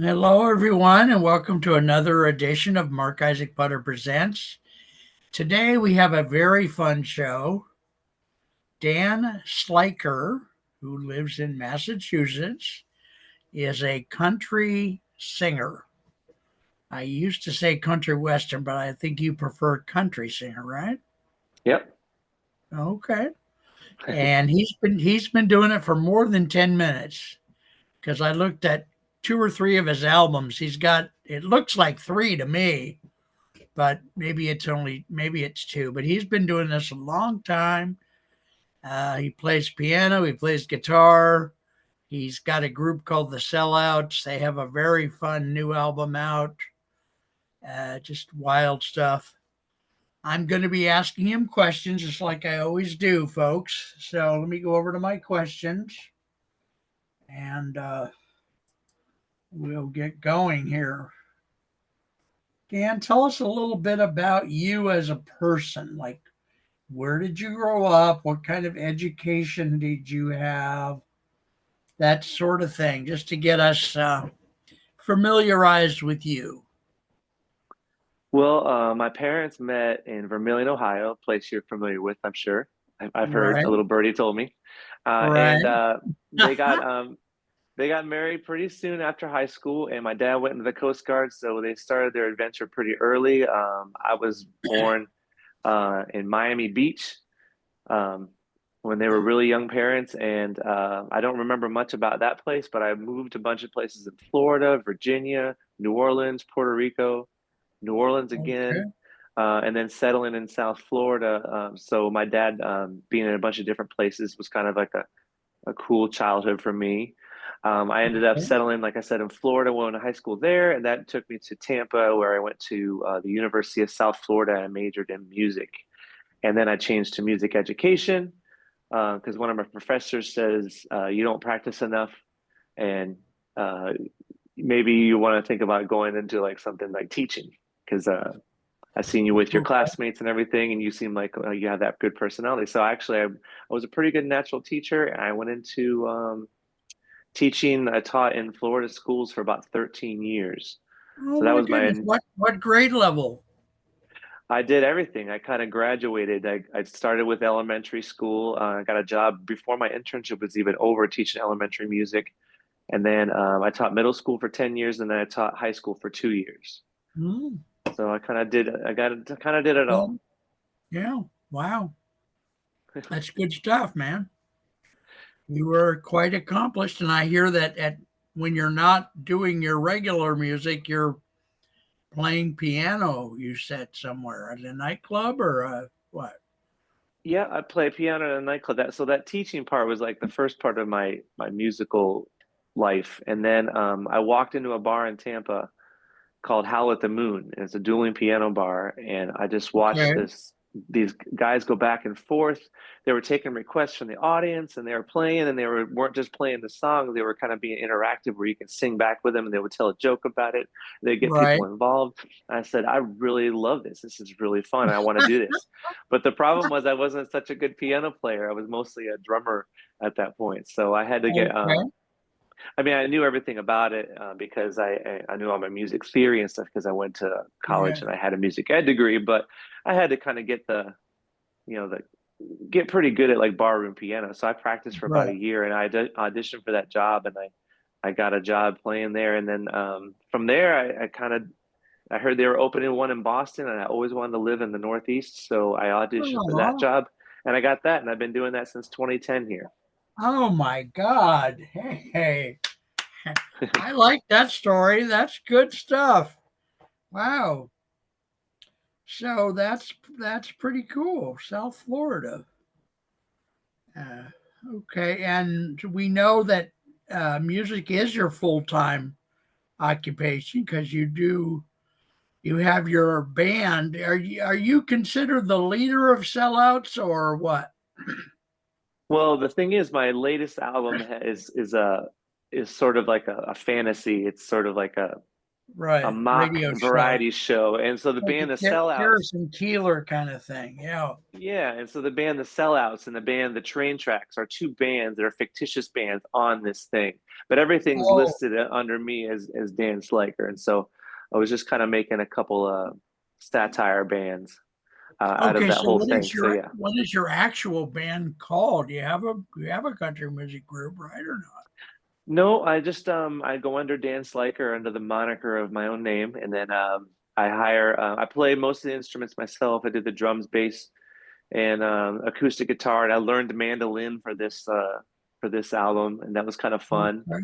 Hello, everyone, and welcome to another edition of Mark Isaac Butter Presents. Today we have a very fun show. Dan Slyker, who lives in Massachusetts, is a country singer. I used to say country western, but I think you prefer country singer, right? Yep. Okay. And he's been doing it for more than 10 minutes because I looked at two or three of his albums. He's got, it looks like three to me, but maybe it's two. But he's been doing this a long time. He plays piano, he plays guitar. He's got a group called the Sellouts. They have a very fun new album out. Just wild stuff. I'm going to be asking him questions just like I always do, folks. So let me go over to my questions and we'll get going here. Dan, tell us a little bit about you as a person. Like, where did you grow up? What kind of education did you have? That sort of thing, just to get us familiarized with you. Well, my parents met in Vermilion, Ohio, a place you're familiar with, I'm sure. I've heard Right, a little birdie told me, and right. they got they got married pretty soon after high school, and my dad went into the Coast Guard, so they started their adventure pretty early. I was born in Miami Beach um, when they were really young parents, and I don't remember much about that place, but I moved a bunch of places in Florida, Virginia, New Orleans, Puerto Rico. New Orleans again, Okay, and then settling in South Florida. So my dad being in a bunch of different places was kind of like a cool childhood for me. I ended up okay, settling, like I said, in Florida, went to high school there, and that took me to Tampa, where I went to the University of South Florida and majored in music. And then I changed to music education because one of my professors says you don't practice enough, and uh, maybe you want to think about going into like something like teaching because I've seen you with your okay. classmates and everything, and you seem like you have that good personality. So actually, I was a pretty good natural teacher, and I went into teaching. I taught in Florida schools for about 13 years. Oh So that my was goodness. my, What grade level? I did everything. I kind of graduated. I started with elementary school. I got a job before my internship was even over teaching elementary music. And then I taught middle school for 10 years, and then I taught high school for 2 years. Hmm. So I kind of did it all. Well, yeah. Wow. That's good stuff, man. You were quite accomplished, and I hear that at when you're not doing your regular music, you're playing piano. You said somewhere at a nightclub or what? Yeah, I play piano in a nightclub. That teaching part was like the first part of my musical life. And then I walked into a bar in Tampa called Howl at the Moon. And it's a dueling piano bar, and I just watched Okay, these guys go back and forth. They were taking requests from the audience, and they were playing, and weren't just playing the song. They were kind of being interactive, where you can sing back with them, and they would tell a joke about it. They get right. people involved. And I said, I really love this. This is really fun. I want to do this. But the problem was I wasn't such a good piano player. I was mostly a drummer at that point, so I had to get Okay, I mean, I knew everything about it because I knew all my music theory and stuff because I went to college yeah, and I had a music ed degree, but I had to kind of get you know, the get pretty good at like barroom piano. So I practiced for about a right. year and I auditioned for that job and I got a job playing there. And then from there, I heard they were opening one in Boston and I always wanted to live in the Northeast. So I auditioned for that Oh, job and I got that. And I've been doing that since 2010 here. oh my God. Hey, I like that story. That's good stuff. Wow. So that's pretty cool. South Florida. Uh, okay, and we know that music is your full time occupation because you have your band. Are you considered the leader of sellouts or what? Well, the thing is, my latest album is sort of like a fantasy. It's sort of like a Right. mock Radio show. variety show. And so the Like band The a Sellouts, Garrison Keeler kind of thing. Yeah. yeah, and so the band The Sellouts and the band The Train Tracks are two bands that are fictitious bands on this thing, but everything's Oh, listed under me as Dan Slyker, and so I was just kind of making a couple of satire bands out of okay. that So whole thing. So yeah, what is your actual band called? You have a country music group, right or not? no, I just I go under Dan Slyker under the moniker of my own name, and then I hire I play most of the instruments myself. I did the drums, bass, and acoustic guitar, and I learned mandolin for this album, and that was kind of fun. Okay.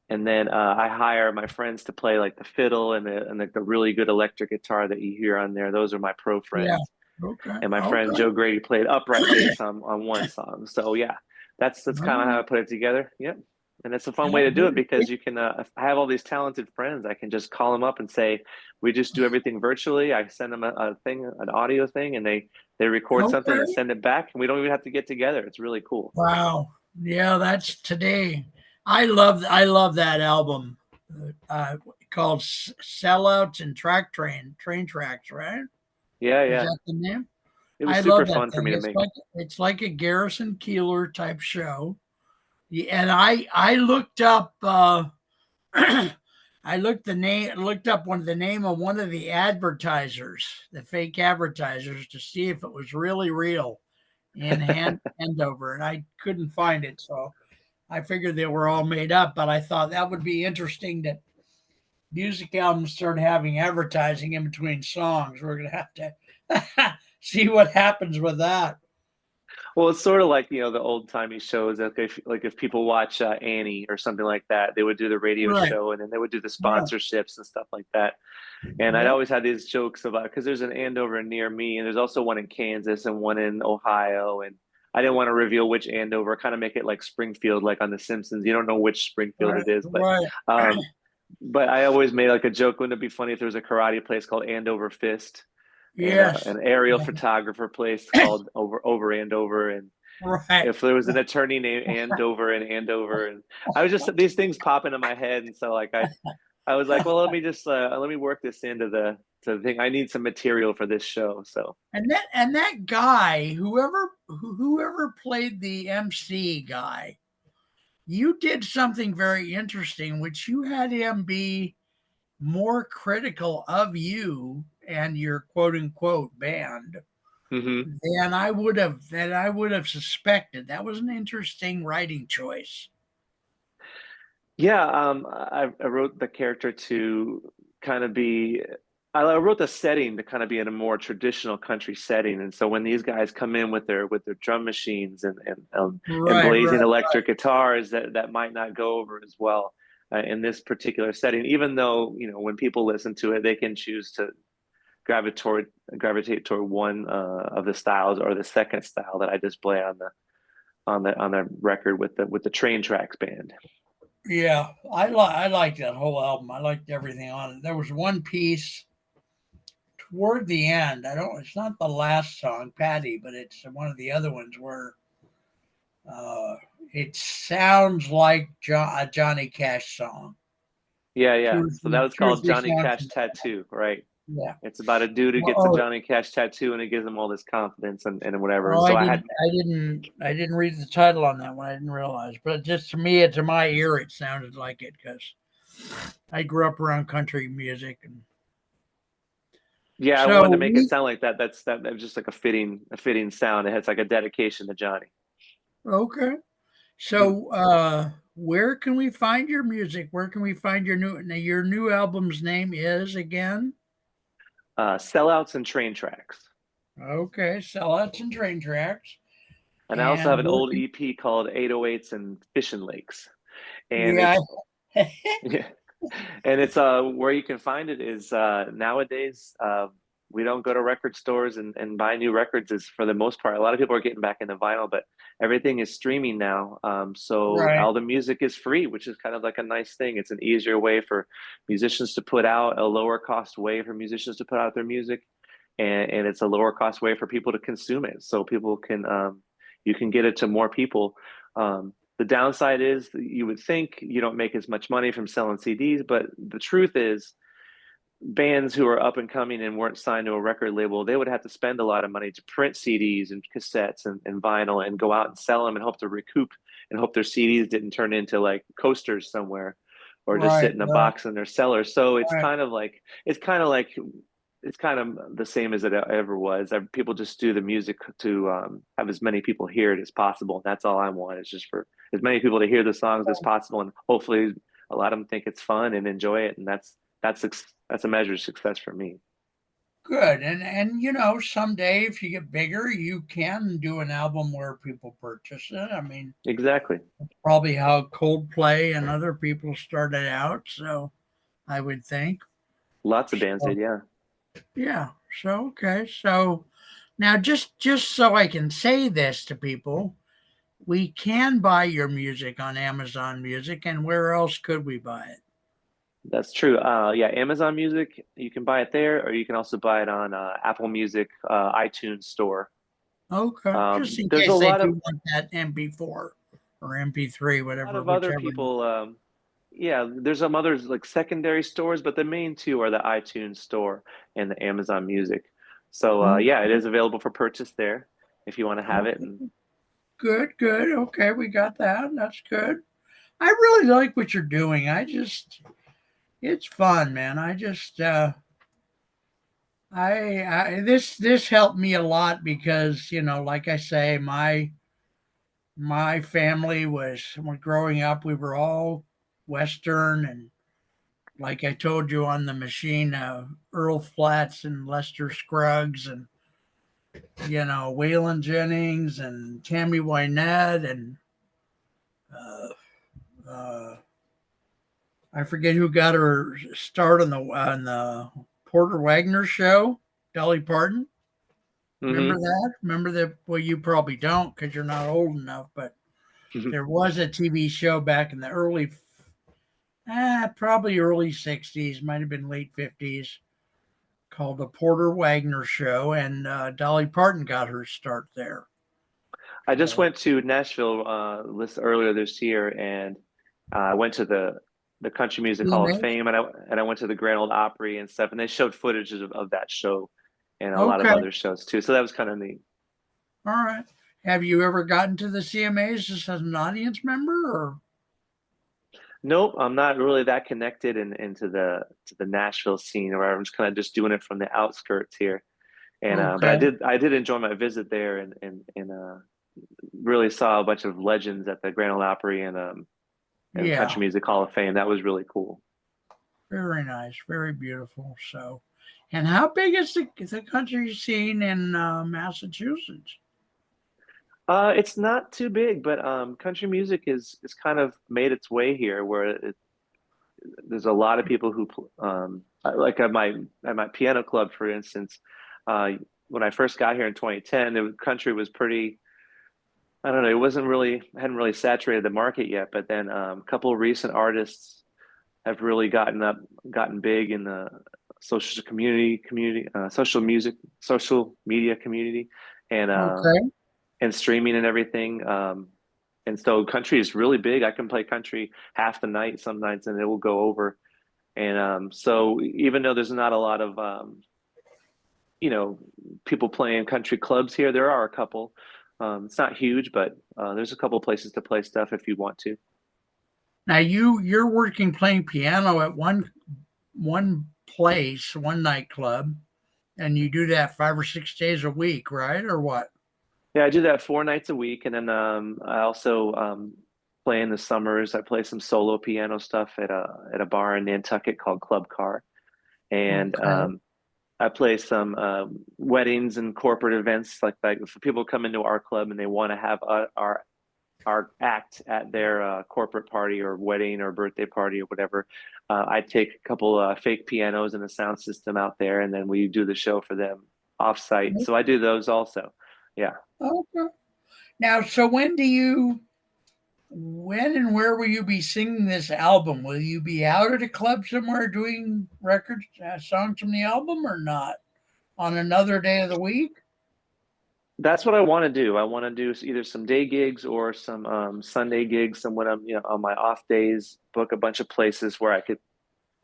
And then I hire my friends to play like the fiddle and the really good electric guitar that you hear on there. Those are my pro Yeah. friends. Okay. And my friend Okay. Joe Grady played upright bass on one song. So yeah, that's kind of how I Oh, put it together. Yep. And it's a fun way yeah, to do it very because you can. I have all these talented friends. I can just call them up and say, "We just do everything virtually." I send them a thing, an audio thing, and they record something and okay. send it back, and we don't even have to get together. It's really cool. Wow. Yeah, that's today. I love that album. Called Sellouts and Train Tracks, right? Yeah, Is yeah. that the name? It was I super love that fun for thing. me to make. It's like a Garrison Keeler type show. Yeah, and I looked up I looked up one the name of one of the advertisers, the fake advertisers, to see if it was really real in Andover, and I couldn't find it. So I figured they were all made up, but I thought that would be interesting that music albums start having advertising in between songs. We're gonna have to see what happens with that. Well, it's sort of like, the old timey shows. Like if people watch Annie or something like that, they would do the radio Right. show and then they would do the Yeah. sponsorships and stuff like that. And I'd Yeah. always had these jokes about because there's an Andover near me and there's also one in Kansas and one in Ohio. And I didn't want to reveal which Andover, kind of make it like Springfield, like on The Simpsons. You don't know which Springfield Right. it is, Right. um, but I always made like a joke. Wouldn't it be funny if there was a karate place called Andover Fist and Yes. an aerial photographer place called Over Andover and Right. if there was an attorney named Andover and Andover, and I was just these things pop into my head, and so like I was like, well, let me work this into the thing. I need some material for this show, so And that guy, whoever played the MC guy, you did something very interesting, which you had him be more critical of you and your quote unquote band hmm than I would have suspected. That was an interesting writing choice. yeah. I wrote the character to kind of be. I wrote the setting to kind of be in a more traditional country setting, and so when these guys come in with their drum machines and Right, blazing right. electric guitars, that might not go over as well in this particular setting. Even though when people listen to it, they can choose to gravitate toward one of the styles or the second style that I display on the record with the Train Tracks band. Yeah, I liked that whole album. I liked everything on it. There was one piece toward the end. I don't. It's not the last song, Patty, but it's one of the other ones where uh, it sounds like a Johnny Cash song. Yeah, yeah. So that was Two or called three Johnny songs. Cash Tattoo, right? Yeah. It's about a dude who gets a Oh, Johnny Cash tattoo and it gives him all this confidence and whatever. And oh, so I had I didn't read the title on that one. I didn't realize, but just to me, to my ear, it sounded like it because I grew up around country music, and yeah, I so wanted to make it we sound like that. That was just like a fitting sound. It has like a dedication to Johnny. okay. Mhm. So, where can we find your music? Where can we find your new album's name is again? Sellouts and Train Tracks. Okay, Sellouts and Train Tracks. And I also have And an old EP called 808s and Fishing Lakes. And yeah, it's yeah, and it's where you can find it is nowadays we don't go to record stores and buy new records is for the most part. A lot of people are getting back into vinyl, but everything is streaming now. So right. all the music is free, which is kind of like a nice thing. It's an easier way for musicians to put out, a lower cost way for musicians to put out their music, and it's a lower cost way for people to consume it. So people can you can get it to more people. The downside is that you would think you don't make as much money from selling CDs, but the truth is bands who are up and coming and weren't signed to a record label, they would have to spend a lot of money to print CDs and cassettes and vinyl and go out and sell them and hope to recoup and hope their CDs didn't turn into like coasters somewhere or just Right, sit in a right, box in their cellar. So right. it's kind of the same as it ever was. People just do the music to have as many people hear it as possible. That's all I want is just for as many people to hear the songs as possible, and hopefully a lot of them think it's fun and enjoy it, and that's that's a measure of success for me. Good. And you know, someday if you get bigger, you can do an album where people purchase it. I mean, Exactly. probably how Coldplay and other people started out, so I would think. Lots of bands So, did, yeah. yeah. So okay. So now just so I can say this to people, we can buy your music on Amazon Music, and where else could we buy it? That's true. Yeah, Amazon Music, you can buy it there, or you can also buy it on Apple Music, iTunes Store. Okay. Just in There's a case they lot of do want that MP4 or MP3, whatever, other whichever. people. Yeah, there's some others like secondary stores, but the main two are the iTunes Store and the Amazon Music. So yeah, it Okay. is available for purchase there if you want to have it. And Okay. Good, good. Okay, we got that. That's good. I really like what you're doing. It's fun, man. I this helped me a lot because, you know, like I say, my family was, when growing up, we were all Western, and like I told you on the machine, Earl Flats and Lester Scruggs, and you know, Waylon Jennings and Tammy Wynette, and uh, uh, I forget who got her start on the Porter Wagner show. Dolly Parton. Remember hmm that? Remember that? Well, you probably don't because you're not old enough. But there was a TV show back in the probably early '60s, might have been late '50s, called the Porter Wagner Show, and Dolly Parton got her start there. I just So, went to Nashville earlier this year, and I went to the Country Music Hall of CMA? Fame, and I went to the Grand Ole Opry and stuff, and they showed footage of that show and a lot of Okay, other shows too. So that was kind of neat. all right. Have you ever gotten to the CMAs just as an audience member, or Nope, I'm not really that connected into the Nashville scene, or I'm just kind of just doing it from the outskirts here. And but okay? I did enjoy my visit there, and really saw a bunch of legends at the Grand Ole Opry and Yeah, Country Music Hall of Fame. That was really cool. very nice, very beautiful. So, and how big is the country scene in Massachusetts? It's not too big, but country music is kind of made its way here, where there's a lot of people who like at my piano club, for instance. Uh, when I first got here in 2010, the country was pretty. I don't know. It wasn't really hadn't really saturated the market yet, but then a couple of recent artists have really gotten big in the social media community, and Okay, streaming and everything. And so country is really big. I can play country half the night some nights, and it will go over. And so even though there's not a lot of you know people playing country clubs here, there are a couple. It's not huge, but there's a couple places to play stuff if you want to. now you're working playing piano at one place, one nightclub, and you do that 5 or 6 days a week, right? Or what? Yeah, I do that 4 nights a week, and then I also play in the summers. I play some solo piano stuff at a bar in Nantucket called Club Car, and Okay. I play some weddings and corporate events. Like if people come into our club and they want to have our act at their corporate party or wedding or birthday party or whatever, I take a couple fake pianos and a sound system out there, and then we do the show for them off site. So I do those also. Yeah. Okay. Now, so when and where will you be singing this album? Will you be out at a club somewhere doing records, songs from the album, or not? On another day of the week? That's what I want to do. I want to do either some day gigs or some Sunday gigs. And when I'm, on my off days, book a bunch of places where I could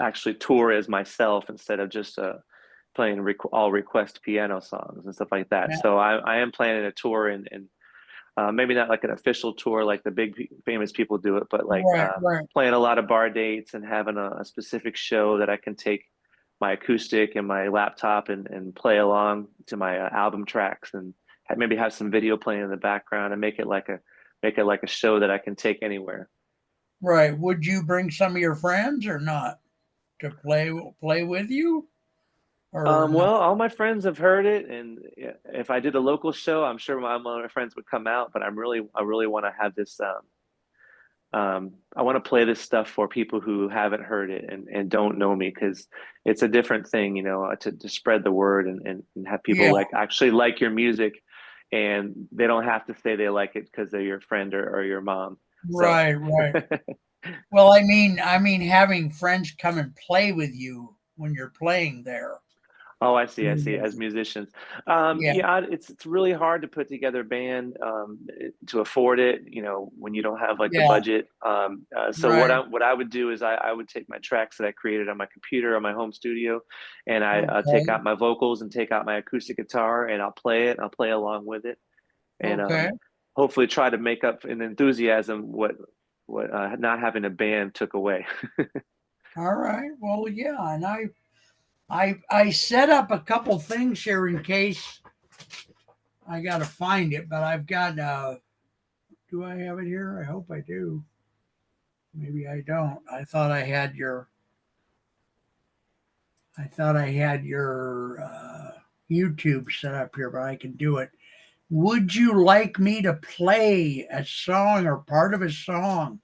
actually tour as myself instead of just playing all request piano songs and stuff like that. Yeah. So I am planning a tour and maybe not like an official tour like the big famous people do it, but like Right, right. playing a lot of bar dates and having a specific show that I can take my acoustic and my laptop and play along to my album tracks and maybe have some video playing in the background and make it like a show that I can take anywhere. Right. Would you bring some of your friends or not to play with you or not? Well, all my friends have heard it, and if I did a local show, I'm sure one of my friends would come out. But I really want to have this. I want to play this stuff for people who haven't heard it and don't know me because it's a different thing, you know, to spread the word and have people Yeah. like actually like your music, and they don't have to say they like it because they're your friend or your mom. So. Right, right. Well, I mean having friends come and play with you when you're playing there. Oh, I see. I see. As musicians, Yeah. yeah, it's really hard to put together a band to afford it. You know, when you don't have like the Yeah. budget. So Right. what I would do is I would take my tracks that I created on my computer on my home studio, and I take Okay. out my vocals and take out my acoustic guitar and I'll play it. I'll play along with it, and Okay. hopefully try to make up in enthusiasm what not having a band took away. All right. Well, yeah, and I set up a couple things here in case I got to find it, but I've got do I have it here? I hope I do. Maybe I don't. I thought I had your YouTube set up here, but I can do it. Would you like me to play a song or part of a song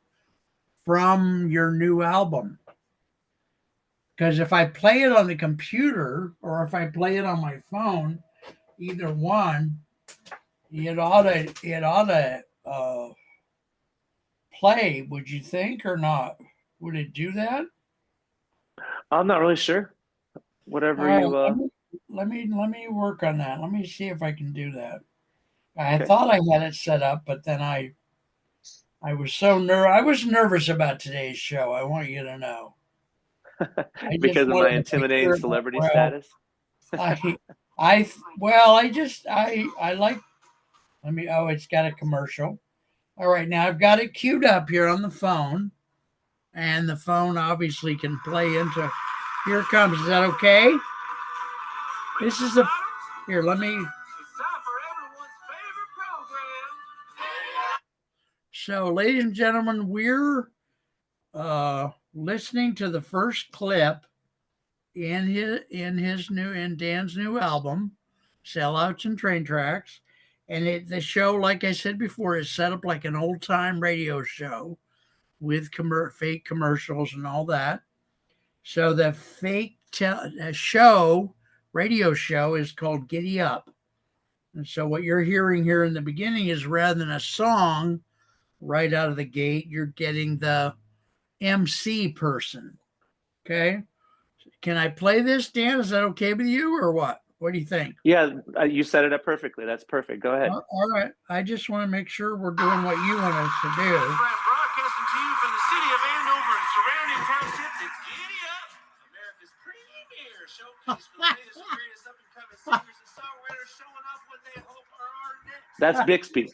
from your new album? Because if I play it on the computer or if I play it on my phone, either one, it ought to play. Would you think or not? Would it do that? I'm not really sure. All Whatever right, you let me work on that. Let me see if I can do that. I okay. thought I had it set up, but then I was I was nervous about today's show. I want you to know. I just Because of my wanted to make intimidating sure it went celebrity well. status. I I like. Let me. Oh, it's got a commercial. All right, now I've got it queued up here on the phone, and the phone obviously can play into. Here it comes. Is that okay? This is a. Here, let me. So, ladies and gentlemen, we're listening to the first clip in Dan's new album, Sellouts and Train Tracks. And the show, like I said before, is set up like an old time radio show with fake commercials and all that. So the radio show is called Giddy Up. And so what you're hearing here in the beginning is rather than a song right out of the gate, you're getting the MC person. Okay. Can I play this, Dan? Is that okay with you or what? What do you think? Yeah, you set it up perfectly. That's perfect. Go ahead. All right. I just want to make sure we're doing what you want us to do. Broadcasting to you from the city of Andover and surrounding townships, it's Giddy Up, America's premier showcase for the latest and greatest up-and-coming singers and songwriters showing off what they hope are our next. That's Bixby.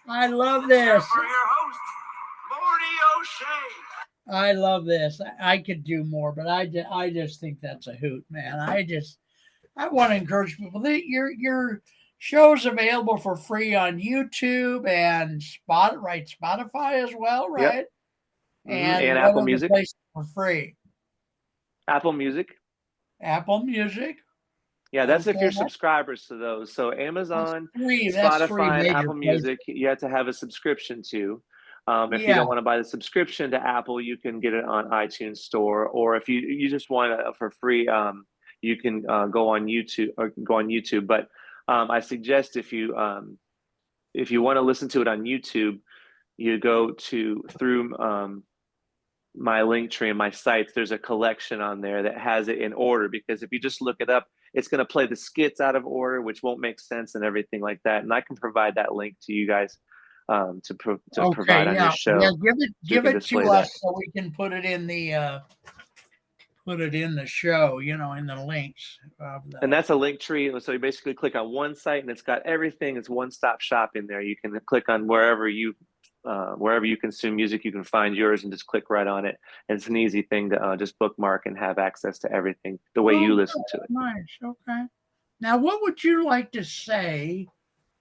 I love this. For your host, Morty O'Shea. I love this. I could do more, but I just think that's a hoot, man. I want to encourage people that your show's available for free on YouTube and Spotify as well, right? Yep. And And what Apple other Music. places for free? Apple Music. Apple Music. Yeah, that's if Okay, you're subscribers to those. So Amazon, that's three Spotify, and major Apple places. Music, you have to have a subscription to. If you Yeah. don't want to buy the subscription to Apple, you can get it on iTunes Store, or if you just want it for free, you can go on YouTube. But I suggest if you want to listen to it on YouTube, you go through my link tree and my sites. There's a collection on there that has it in order, because if you just look it up, it's going to play the skits out of order, which won't make sense and everything like that. And I can provide that link to you guys to provide on your show. Yeah, So give we can it to display us that. so we can put it in the put it in the show, in the links of And the. that's a link tree. So you basically click on one site and it's got everything. It's one-stop shop in there. You can click on wherever you consume music, you can find yours and just click right on it. And it's an easy thing to just bookmark and have access to everything the way you Oh, listen to it. nice. Okay. Now, what would you like to say?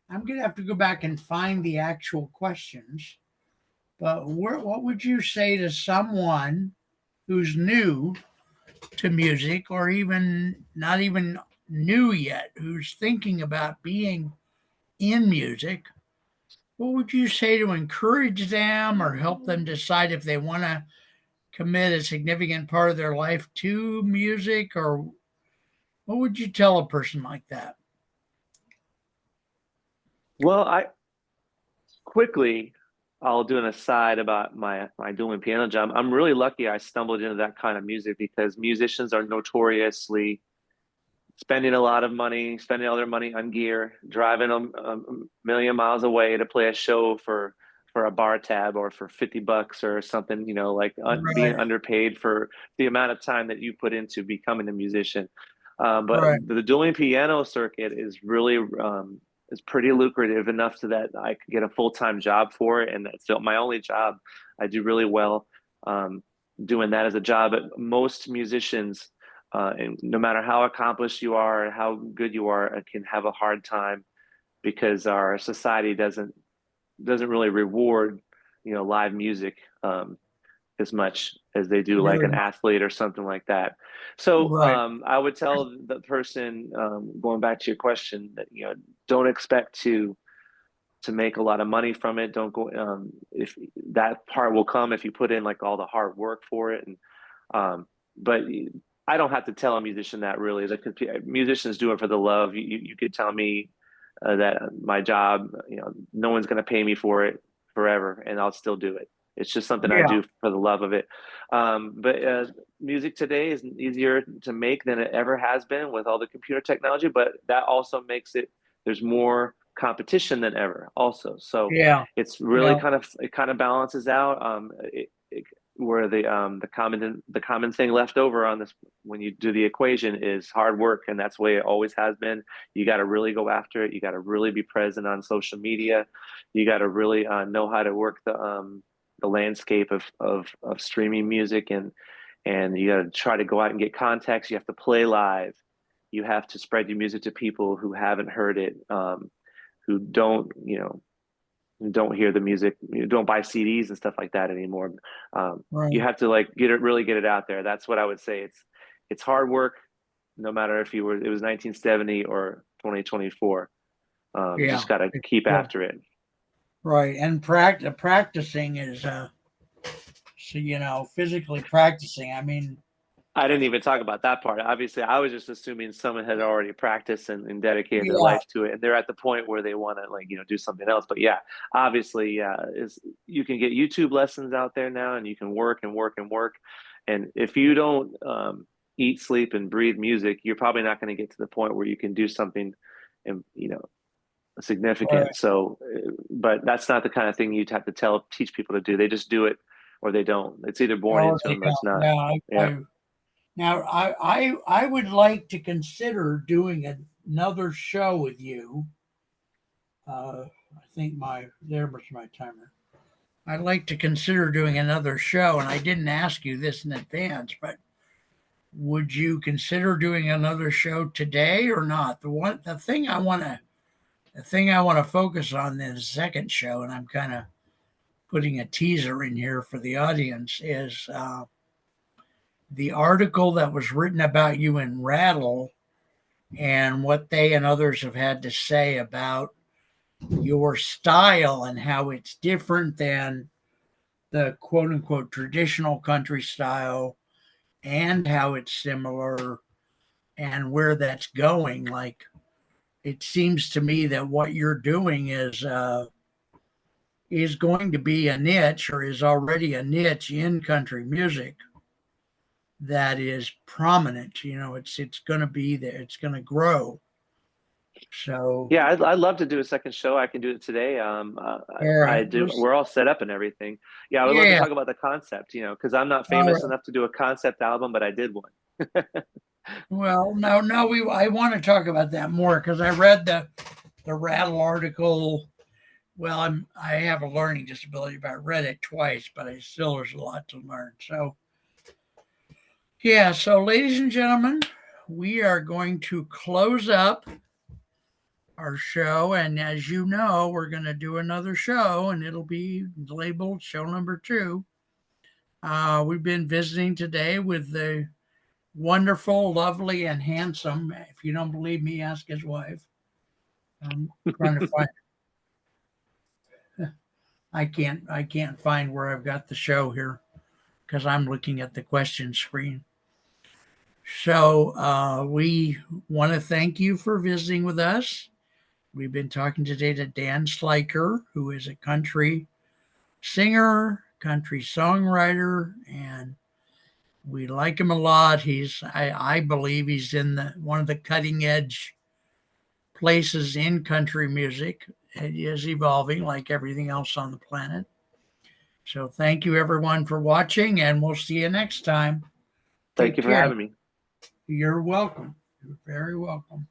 I'm going to have to go back and find the actual questions, but what would you say to someone who's new to music, or even not even new yet, who's thinking about being in music? What would you say to encourage them or help them decide if they want to commit a significant part of their life to music? Or what would you tell a person like that? Well, I'll do an aside about my doing piano job. I'm really lucky I stumbled into that kind of music because musicians are notoriously spending a lot of money, spending all their money on gear, driving a million miles away to play a show for a bar tab or for $50 or something, like being Right, underpaid for the amount of time that you put into becoming a musician. But right. the dueling piano circuit is really is pretty lucrative enough so that I could get a full-time job for it, and that's my only job. I do really well doing that as a job. But most musicians, and no matter how accomplished you are and how good you are, can have a hard time because our society doesn't really reward live music as much as they do like Very an much. athlete or something like that. So Right. I would tell the person, going back to your question, that don't expect to make a lot of money from it. Don't go if that part will come if you put in like all the hard work for it. And but I don't have to tell a musician that really. Musicians do it for the love. You could tell me that my job, no one's going to pay me for it forever, and I'll still do it. It's just something I Yeah. do for the love of it. But music today is easier to make than it ever has been with all the computer technology. But that also makes there's more competition than ever also. So Yeah. it's really Yeah. kind of balances out. Where the common thing left over on this when you do the equation is hard work, and that's the way it always has been. You got to really go after it. You got to really be present on social media. You got to really know how to work the landscape of streaming music, and you got to try to go out and get contacts. You have to play live. You have to spread your music to people who haven't heard it, who don't hear the music, don't buy CDs and stuff like that anymore. You Right. have to like really get it out there. That's what I would say. It's hard work, no matter if it was 1970 or 2024. Yeah. Just got to keep Yeah. after it. Right. And practicing is, so, physically practicing. I mean, I didn't even talk about that part. Obviously, I was just assuming someone had already practiced and dedicated their yeah. life to it, and they're at the point where they want to do something else. But yeah, obviously, yeah, is you can get YouTube lessons out there now, and you can work and work and work. And if you don't eat, sleep, and breathe music, you're probably not going to get to the point where you can do something, and Right. significant. So, but that's not the kind of thing you'd have to teach people to do. They just do it or they don't. It's either born Oh, into them or it's not. yeah. Yeah. Now, I would like to consider doing another show with you. I think there was my timer. I'd like to consider doing another show, and I didn't ask you this in advance, but would you consider doing another show today or not? The thing I want to focus on in the second show, and I'm kind of putting a teaser in here for the audience, is the article that was written about you in Rattle and what they and others have had to say about your style and how it's different than the quote unquote traditional country style, and how it's similar and where that's going. Like, it seems to me that what you're doing is going to be a niche, or is already a niche in country music that is prominent. It's going to be there. It's going to grow. So, Yeah, I'd love to do a second show. I can do it today. all I right. do. We're all set up and everything. Yeah, I would love to Yeah. talk about the concept, because I'm not All famous right. enough to do a concept album, but I did one. Well, no, I want to talk about that more because I read the Rattle article. Well, I have a learning disability, but I read it twice, but I still there's a lot to learn. So, yeah. So, ladies and gentlemen, we are going to close up our show, and as you know, we're going to do another show, and it'll be labeled show number 2. We've been visiting today with the wonderful, lovely, and handsome. If you don't believe me, ask his wife. I'm trying to find. I can't find where I've got the show here because I'm looking at the question screen. So we want to thank you for visiting with us. We've been talking today to Dan Slyker, who is a country singer, country songwriter, and we like him a lot. I believe he's in one of the cutting edge places in country music. It is evolving like everything else on the planet. So thank you everyone for watching, and we'll see you next time. Thank Take you for care. having me. You're welcome. You're very welcome.